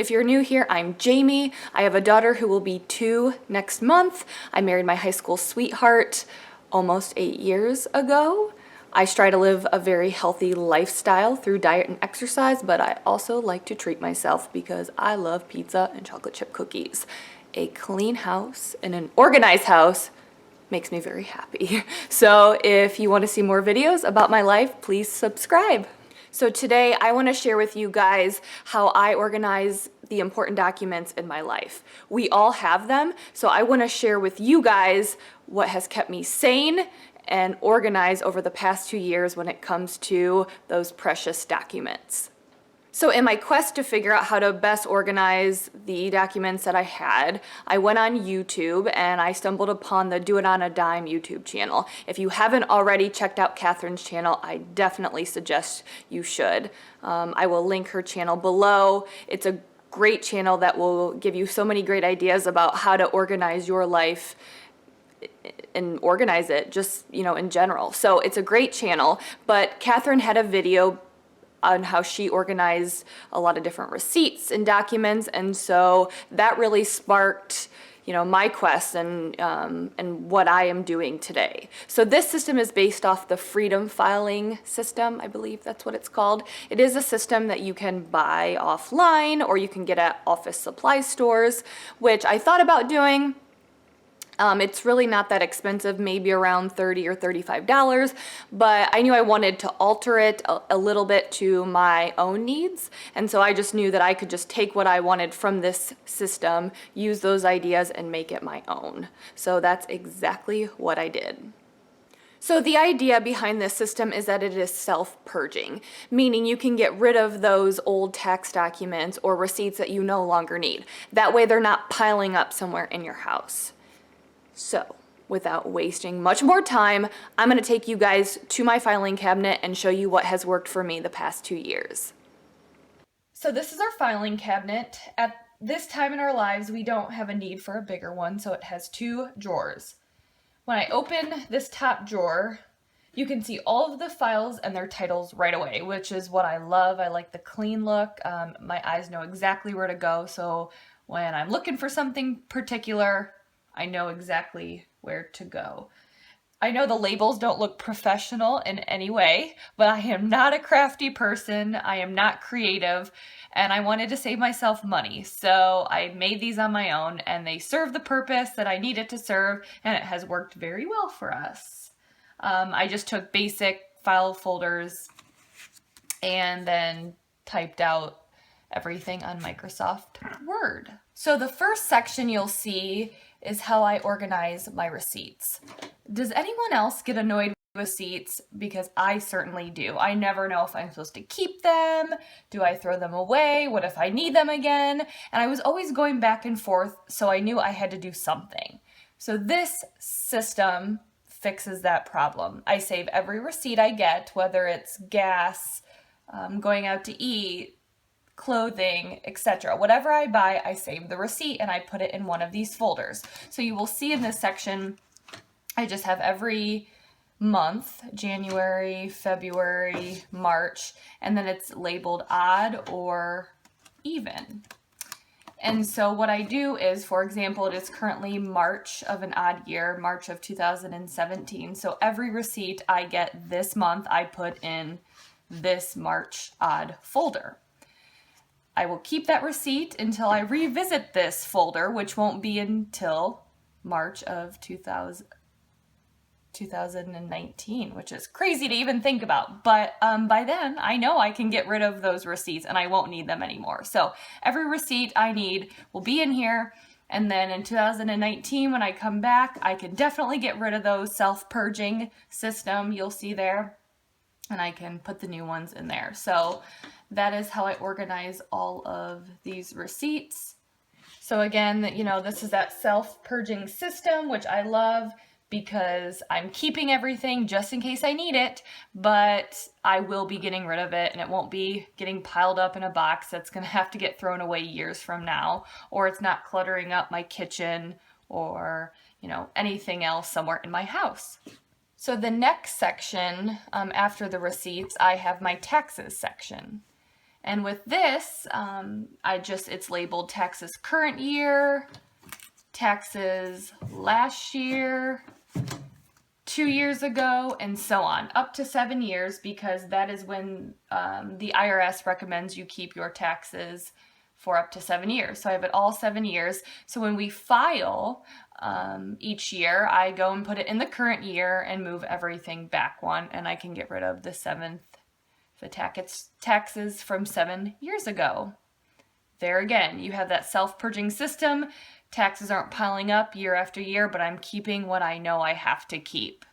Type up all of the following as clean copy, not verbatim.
If you're new here, I'm Jamie. I have a daughter who will be 2 next month. I married my high school sweetheart almost 8 years ago. I try to live a very healthy lifestyle through diet and exercise, but I also like to treat myself because I love pizza and chocolate chip cookies. A clean house and an organized house makes me very happy. So if you want to see more videos about my life, please subscribe. So today I want to share with you guys how I organize the important documents in my life. We all have them, so I want to share with you guys what has kept me sane and organized over the past 2 years when it comes to those precious documents. So in my quest to figure out how to best organize the documents that I had, I went on YouTube and I stumbled upon the Do It On a Dime YouTube channel. If you haven't already checked out Kathryn's channel, I definitely suggest you should. I will link her channel below. It's a great channel that will give you so many great ideas about how to organize your life and organize it just, in general. So it's a great channel, but Kathryn had a video on how she organized a lot of different receipts and documents, and so that really sparked my quest and what I am doing today. So this system is based off the Freedom Filing system, I believe that's what it's called. It is a system that you can buy offline or you can get at office supply stores, which I thought about doing. It's really not that expensive, maybe around $30 or $35, but I knew I wanted to alter it a little bit to my own needs, and so I just knew that I could just take what I wanted from this system, use those ideas, and make it my own. So that's exactly what I did. So the idea behind this system is that it is self-purging, meaning you can get rid of those old tax documents or receipts that you no longer need. That way they're not piling up somewhere in your house. So, without wasting much more time, I'm going to take you guys to my filing cabinet and show you what has worked for me the past 2 years. So this is our filing cabinet. At this time in our lives, we don't have a need for a bigger one, so it has 2 drawers. When I open this top drawer, you can see all of the files and their titles right away, which is what I love. I like the clean look. My eyes know exactly where to go, so when I'm looking for something particular, I know exactly where to go. I know the labels don't look professional in any way, but I am not a crafty person. I am not creative, and I wanted to save myself money. So I made these on my own, and they serve the purpose that I need it to serve, and it has worked very well for us. I just took basic file folders and then typed out everything on Microsoft Word. So the first section you'll see is how I organize my receipts. Does anyone else get annoyed with receipts? Because I certainly do. I never know if I'm supposed to keep them. Do I throw them away? What if I need them again? And I was always going back and forth, so I knew I had to do something. So this system fixes that problem. I save every receipt I get, whether it's gas, going out to eat, clothing, etc. Whatever I buy, I save the receipt and I put it in one of these folders. So you will see in this section, I just have every month, January, February, March, and then it's labeled odd or even. And so what I do is, for example, it is currently March of an odd year, March of 2017. So every receipt I get this month, I put in this March odd folder. I will keep that receipt until I revisit this folder, which won't be until March of 2019, which is crazy to even think about. But by then, I know I can get rid of those receipts and I won't need them anymore. So every receipt I need will be in here. And then in 2019, when I come back, I can definitely get rid of those self-purging system you'll see there. And I can put the new ones in there. So that is how I organize all of these receipts. So again, this is that self-purging system, which I love because I'm keeping everything just in case I need it, but I will be getting rid of it and it won't be getting piled up in a box that's going to have to get thrown away years from now, or it's not cluttering up my kitchen or, anything else somewhere in my house. So the next section, after the receipts, I have my taxes section. And with this, it's labeled taxes current year, taxes last year, 2 years ago, and so on, up to 7 years, because that is when the IRS recommends you keep your taxes for up to 7 years. So I have it all 7 years. So when we file each year, I go and put it in the current year and move everything back one, and I can get rid of the taxes from 7 years ago. There again, you have that self-purging system. Taxes aren't piling up year after year, but I'm keeping what I know I have to keep.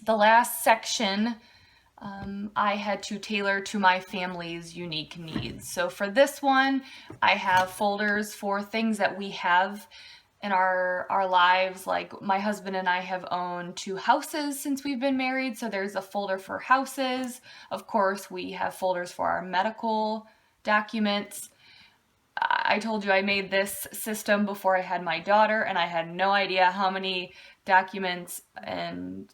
The last section I had to tailor to my family's unique needs. So for this one, I have folders for things that we have in our lives. Like my husband and I have owned 2 houses since we've been married, so there's a folder for houses. Of course, we have folders for our medical documents. I told you I made this system before I had my daughter, and I had no idea how many documents and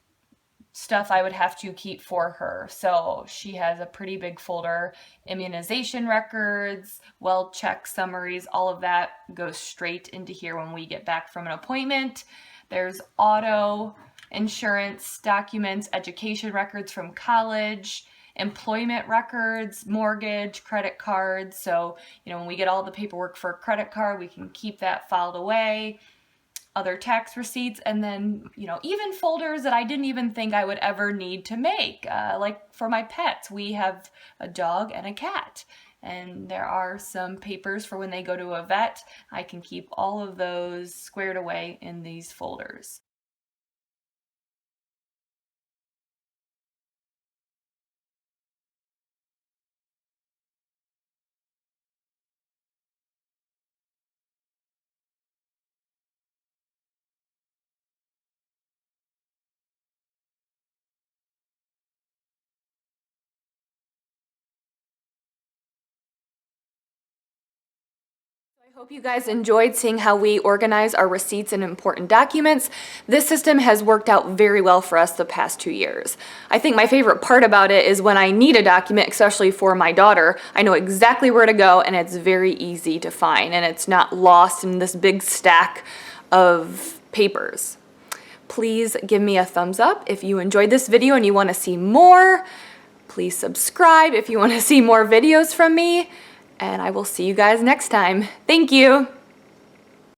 stuff I would have to keep for her. So she has a pretty big folder. Immunization records, well check summaries, all of that goes straight into here when we get back from an appointment. There's auto insurance documents, education records from college, employment records, mortgage, credit cards. So, when we get all the paperwork for a credit card, we can keep that filed away. Other tax receipts, and then, even folders that I didn't even think I would ever need to make. Like for my pets, we have a dog and a cat, and there are some papers for when they go to a vet. I can keep all of those squared away in these folders. I hope you guys enjoyed seeing how we organize our receipts and important documents. This system has worked out very well for us the past 2 years. I think my favorite part about it is when I need a document, especially for my daughter, I know exactly where to go and it's very easy to find and it's not lost in this big stack of papers. Please give me a thumbs up if you enjoyed this video and you want to see more. Please subscribe if you want to see more videos from me. And I will see you guys next time. Thank you.